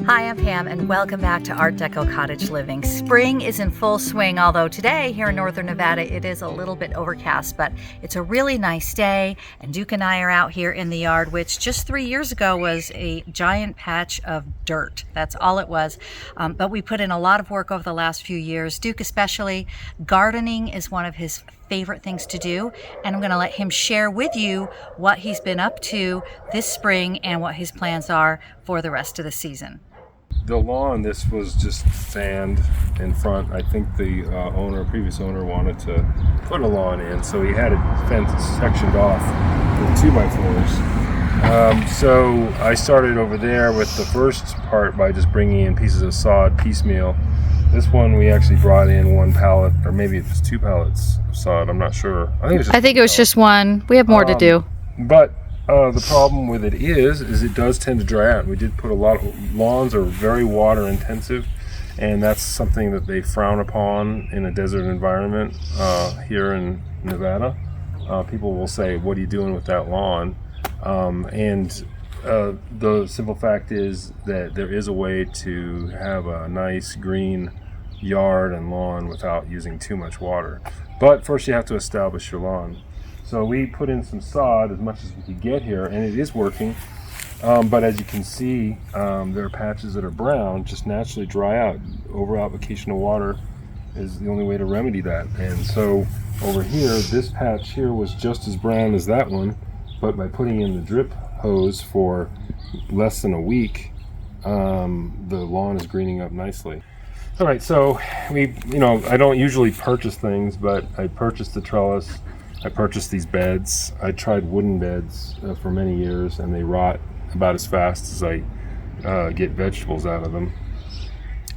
Hi, I'm Pam, and welcome back to Art Deco Cottage Living. Spring is in full swing, although today here in northern Nevada it is a little bit overcast, but it's a really nice day, and Duke and I are out here in the yard, which just 3 years ago was a giant patch of dirt. That's all it was, but we put in a lot of work over the last few years. Duke especially. Gardening is one of his favorite things to do, and I'm going to let him share with you what he's been up to this spring and what his plans are for the rest of the season. The lawn, this was just sand in front. I think the previous owner wanted to put a lawn in, so he had it fenced sectioned off with 2x4s. So I started over there with the first part by just bringing in pieces of sod piecemeal. This one we actually brought in 1 pallet, or maybe it was 2 pallets of sod. I'm not sure. I think it was just one. We have more to do. But the problem with it is it does tend to dry out. We did put a lot of lawns are very water intensive, and that's something that they frown upon in a desert environment here in Nevada. People will say, "What are you doing with that lawn?" The simple fact is that there is a way to have a nice green yard and lawn without using too much water. But first you have to establish your lawn. So we put in some sod as much as we could get here, and it is working. But as you can see, there are patches that are brown, just naturally dry out. Over application of water is the only way to remedy that. And so over here, this patch here was just as brown as that one, but by putting in the drip hose for less than a week, the lawn is greening up nicely. All right, so I don't usually purchase things, but I purchased the trellis. I purchased these beds. I tried wooden beds for many years, and they rot about as fast as I get vegetables out of them.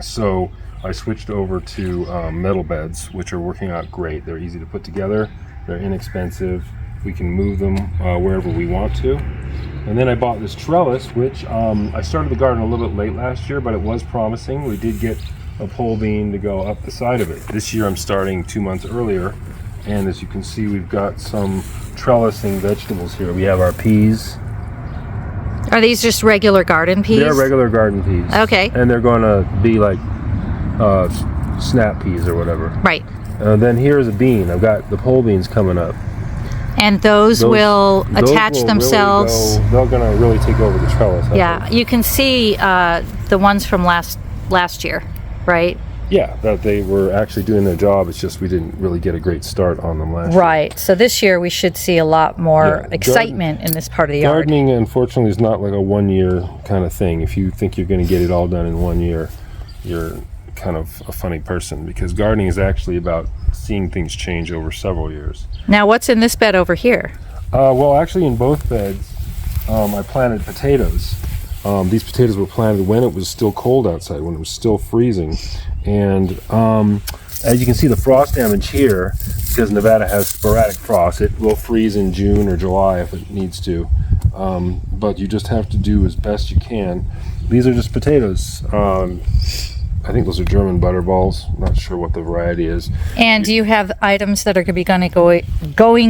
So I switched over to metal beds, which are working out great. They're easy to put together. They're inexpensive. We can move them wherever we want to. And then I bought this trellis, which I started the garden a little bit late last year, but it was promising. We did get a pole bean to go up the side of it. This year I'm starting 2 months earlier. And as you can see, we've got some trellising vegetables here. We have our peas. Are these just regular garden peas? They're regular garden peas. Okay. And they're going to be like snap peas or whatever. Right. Then here's a bean. I've got the pole beans coming up. And those will attach themselves. Really they're going to really take over the trellis. Yeah, you can see the ones from last year, right? Yeah, that they were actually doing their job. It's just we didn't really get a great start on them last year. Right. So this year we should see a lot more excitement in this part of the yard. Gardening, unfortunately, is not like a 1-year kind of thing. If you think you're going to get it all done in 1 year, you're kind of a funny person, because gardening is actually about seeing things change over several years. Now, what's in this bed over here? Well, actually, in both beds, I planted potatoes. These potatoes were planted when it was still cold outside, when it was still freezing. And as you can see, the frost damage here, because Nevada has sporadic frost, it will freeze in June or July if it needs to. But you just have to do as best you can. These are just potatoes. I think those are German butterballs. I'm not sure what the variety is. And do you have items that are going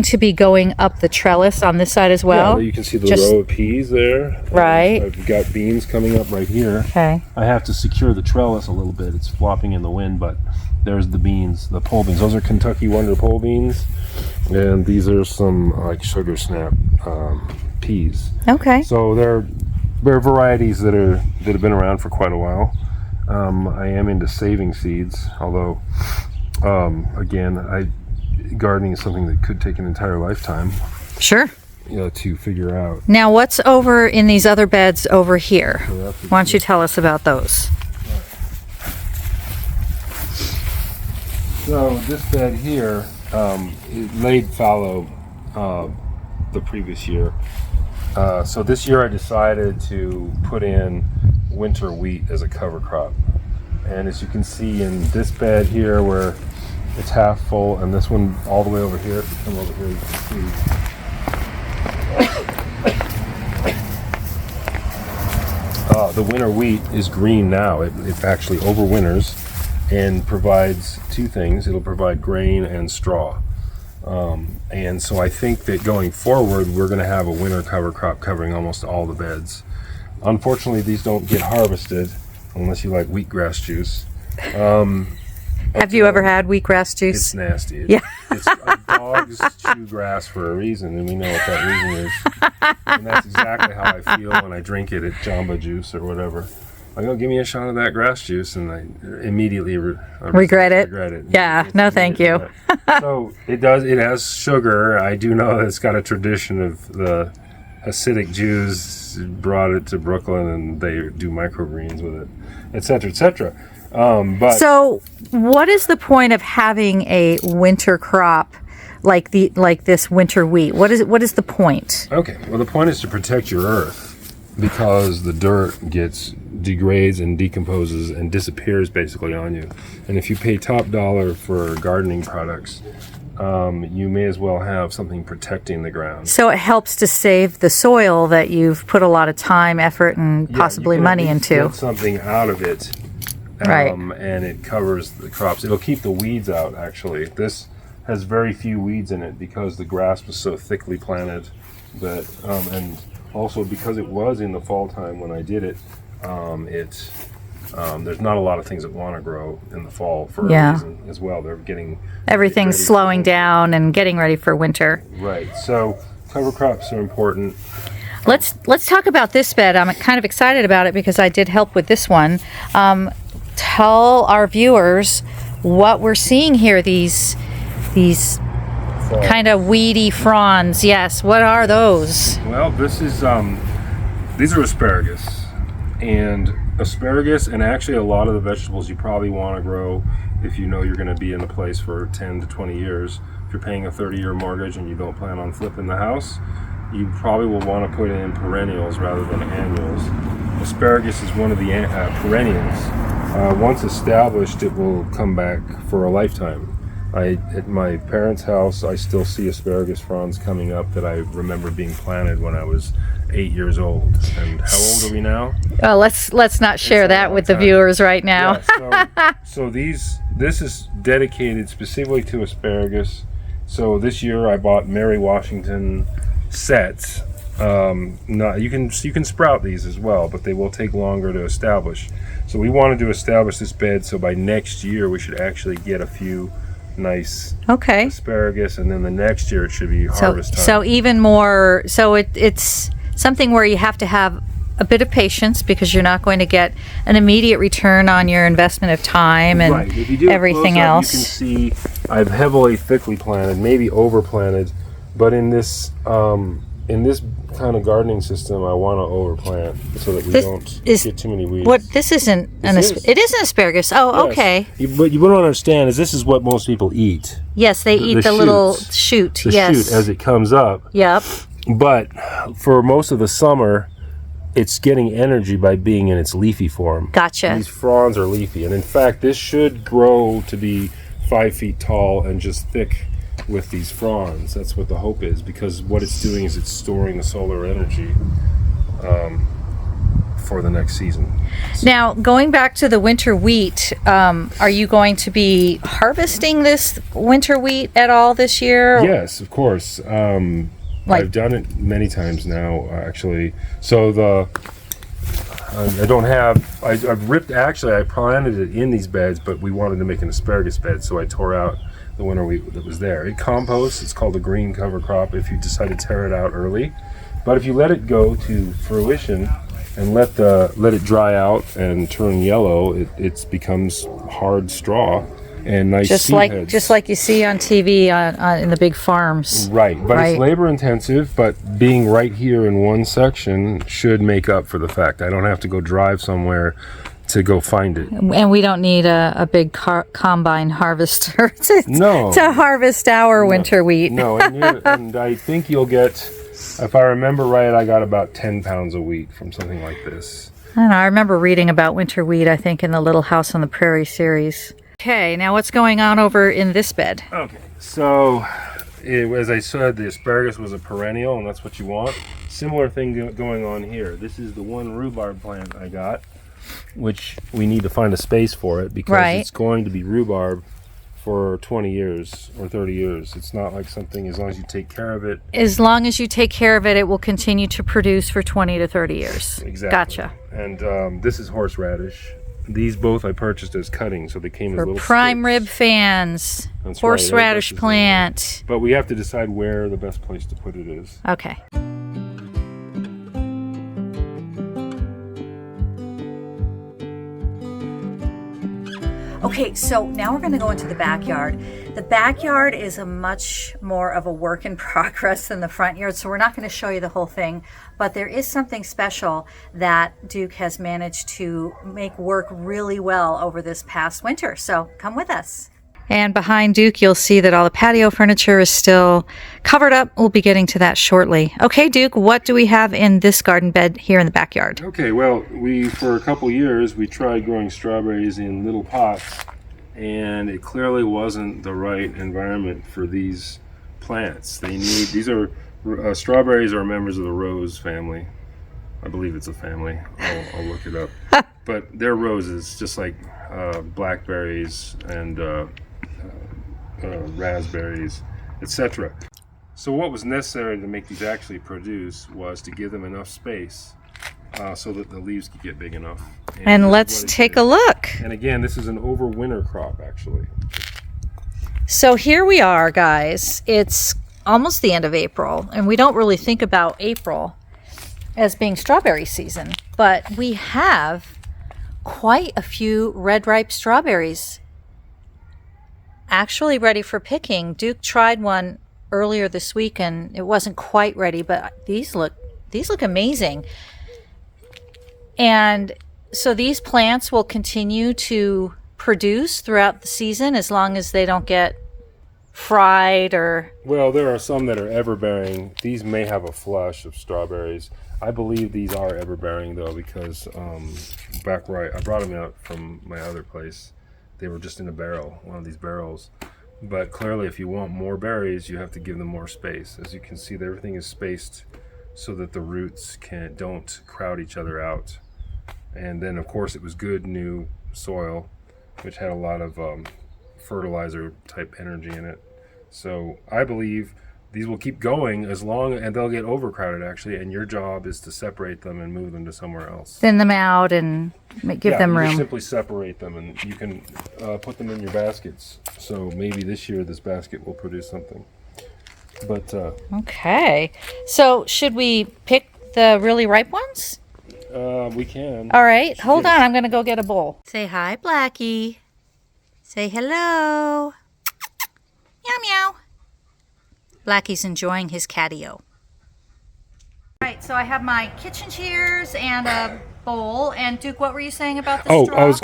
to be going up the trellis on this side as well? Yeah, you can see the row of peas there. Right. I've got beans coming up right here. Okay. I have to secure the trellis a little bit. It's flopping in the wind, but there's the beans, the pole beans. Those are Kentucky Wonder pole beans, and these are some like sugar snap peas. Okay. So they're varieties that have been around for quite a while. I am into saving seeds, although again, gardening is something that could take an entire lifetime. Sure. To figure out. Now, what's over in these other beds over here? Why don't you tell us about those? So this bed here, it laid fallow the previous year. So this year I decided to put in winter wheat as a cover crop. And as you can see in this bed here, where it's half full, and this one all the way over here, if you come over here you can see. The winter wheat is green now. It actually overwinters and provides two things. It'll provide grain and straw. And so I think that going forward, we're going to have a winter cover crop covering almost all the beds. Unfortunately, these don't get harvested unless you like wheatgrass juice. Have you ever had wheatgrass juice? It's nasty. Yeah. Dogs chew grass for a reason, and we know what that reason is. And that's exactly how I feel when I drink it at Jamba Juice or whatever. I go, give me a shot of that grass juice, and I immediately regret it. Yeah, no, thank you. So it does. It has sugar. I do know that it's got a tradition of the Hasidic Jews brought it to Brooklyn, and they do microgreens with it, etc., etc. So, what is the point of having a winter crop like this winter wheat? What is the point? Okay, well, the point is to protect your earth, because the dirt degrades and decomposes and disappears basically on you. And if you pay top dollar for gardening products, you may as well have something protecting the ground. So it helps to save the soil that you've put a lot of time, effort, and possibly money into. Get something out of it, right? And it covers the crops. It'll keep the weeds out. Actually, this has very few weeds in it because the grass was so thickly planted that, and also because it was in the fall time when I did it, there's not a lot of things that want to grow in the fall for a reason as well. They're getting everything's slowing down and getting ready for winter. Right. So cover crops are important. Let's talk about this bed. I'm kind of excited about it because I did help with this one. Tell our viewers what we're seeing here. These kind of weedy fronds. Yes. What are those? Well, this is these are asparagus. And asparagus, and actually a lot of the vegetables you probably want to grow if you know you're going to be in a place for 10 to 20 years. If you're paying a 30-year mortgage and you don't plan on flipping the house, you probably will want to put in perennials rather than annuals. Asparagus is one of the perennials. Once established, it will come back for a lifetime. At my parents' house, I still see asparagus fronds coming up that I remember being planted when I was 8 years old. And how old are we now? Well, let's not share that with the viewers right now. Yeah, so this is dedicated specifically to asparagus. So this year I bought Mary Washington sets. You can sprout these as well, but they will take longer to establish. So we wanted to establish this bed so by next year we should actually get a few nice asparagus, and then the next year it should be harvest time. So even more. So it's something where you have to have a bit of patience because you're not going to get an immediate return on your investment of time and If you do everything else. You can see I've heavily thickly planted, maybe over planted, but in this kind of gardening system, I want to overplant so that we don't get too many weeds. What this isn't it is an asparagus. Oh, yes. Okay. What you don't understand is this is what most people eat. Yes, they eat the little shoot. The shoot as it comes up. Yep. But for most of the summer, it's getting energy by being in its leafy form. Gotcha. And these fronds are leafy, and in fact, this should grow to be 5 feet tall and just thick with these fronds. That's what the hope is, because what it's doing is it's storing the solar energy for the next season. Now, going back to the winter wheat, are you going to be harvesting this winter wheat at all this year? Yes, of course. I've done it many times now, actually. So I've ripped, actually I planted it in these beds, but we wanted to make an asparagus bed, so I tore out the winter wheat that was there. It composts. It's called a green cover crop if you decide to tear it out early. But if you let it go to fruition and let it dry out and turn yellow, it becomes hard straw and nice seed heads. Just like you see on TV in the big farms. Right, but it's labor intensive, but being right here in one section should make up for the fact I don't have to go drive somewhere to go find it. And we don't need a big combine harvester to harvest our winter wheat. No, and I think you'll get, if I remember right, I got about 10 pounds of wheat from something like this. I don't know, I remember reading about winter wheat, I think, in the Little House on the Prairie series. Okay, now what's going on over in this bed? Okay, so as I said, the asparagus was a perennial, and that's what you want. Similar thing going on here. This is the one rhubarb plant I got, which we need to find a space for it because it's going to be rhubarb for 20 years or 30 years. It's not like something, as long as you take care of it. As long as you take care of it, it will continue to produce for 20 to 30 years. Exactly. Gotcha. And this is horseradish. These both I purchased as cuttings, so they came as For little prime sticks. rib fans, That's horseradish right, plant. but we have to decide where the best place to put it is. Okay. Okay, so now we're going to go into the backyard. The backyard is a much more of a work in progress than the front yard, so we're not going to show you the whole thing, but there is something special that Duke has managed to make work really well over this past winter. So come with us. And behind Duke, you'll see that all the patio furniture is still covered up. We'll be getting to that shortly. Okay, Duke, what do we have in this garden bed here in the backyard? Okay, well, for a couple years, we tried growing strawberries in little pots, and it clearly wasn't the right environment for these plants. Strawberries are members of the rose family. I believe it's a family. I'll look it up. But they're roses, just like blackberries and raspberries, etc. So what was necessary to make these actually produce was to give them enough space so that the leaves could get big enough. And let's take a look. And again, this is an overwinter crop, actually. So here we are, guys. It's almost the end of April, and we don't really think about April as being strawberry season, but we have quite a few red ripe strawberries actually ready for picking. Duke tried one earlier this week and it wasn't quite ready, but these look amazing. And so these plants will continue to produce throughout the season as long as they don't get fried or... Well, there are some that are ever-bearing. These may have a flush of strawberries. I believe these are ever-bearing, though, because back where I brought them out from my other place, they were just in a barrel, one of these barrels. But clearly, if you want more berries, you have to give them more space. As you can see, everything is spaced so that the roots don't crowd each other out. And then, of course, it was good new soil, which had a lot of fertilizer type energy in it. So I believe these will keep going and they'll get overcrowded, actually, and your job is to separate them and move them to somewhere else. Thin them out and give them room. You simply separate them, and you can put them in your baskets. So maybe this year this basket will produce something. But okay. So should we pick the really ripe ones? we can. All right. Hold on. I'm going to go get a bowl. Say hi, Blackie. Say hello. Meow, meow. Blackie's enjoying his catio. All right, so I have my kitchen shears and a bowl. And Duke, what were you saying about the straw? I was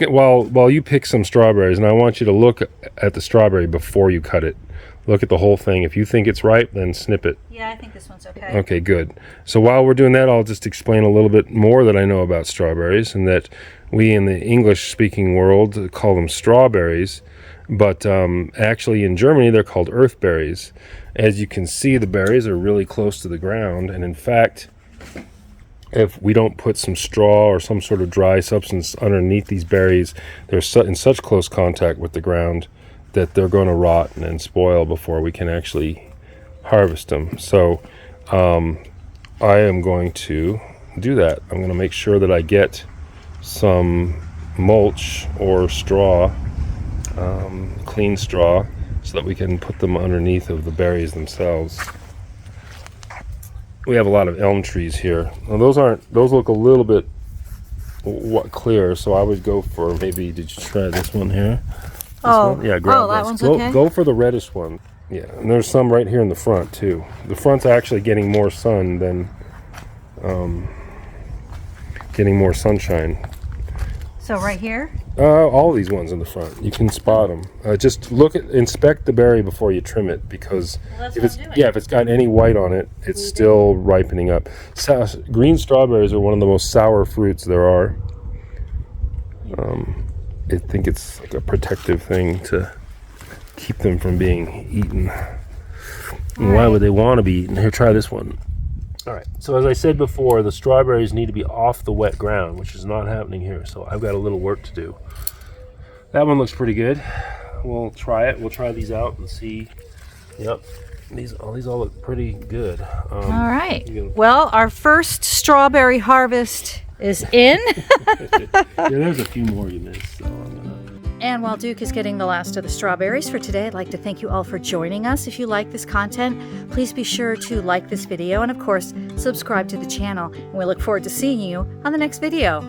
while you pick some strawberries, and I want you to look at the strawberry before you cut it. Look at the whole thing. If you think it's ripe, then snip it. Yeah, I think this one's okay. Okay, good. So while we're doing that, I'll just explain a little bit more that I know about strawberries, and that we in the English-speaking world call them strawberries, but actually in Germany they're called earthberries. As you can see, the berries are really close to the ground, and in fact, if we don't put some straw or some sort of dry substance underneath these berries, they're in such close contact with the ground that they're going to rot and spoil before we can actually harvest them. So I am going to do that. I'm going to make sure that I get some mulch or straw, clean straw, so that we can put them underneath of the berries themselves. We have a lot of elm trees here. Now those look a little bit clear, so I would go for maybe, did you try this one here? One? Yeah, grab that this. one's okay. Go for the reddish one. Yeah, and there's some right here in the front too. The front's actually getting more sun than getting more sunshine. So right here? All these ones in the front, you can spot them. Just inspect the berry before you trim it, because if it's got any white on it, it's still ripening up. Green strawberries are one of the most sour fruits there are. I think it's like a protective thing to keep them from being eaten. And why would they want to be eaten? Here, try this one. All right, so as I said before, the strawberries need to be off the wet ground, which is not happening here, so I've got a little work to do. That one looks pretty good. We'll try it. We'll try these out and see. Yep, these all look pretty good. All right. Well, our first strawberry harvest is in. Yeah, there's a few more you missed, so I'm gonna... And while Duke is getting the last of the strawberries for today, I'd like to thank you all for joining us. If you like this content, please be sure to like this video and, of course, subscribe to the channel. And we look forward to seeing you on the next video.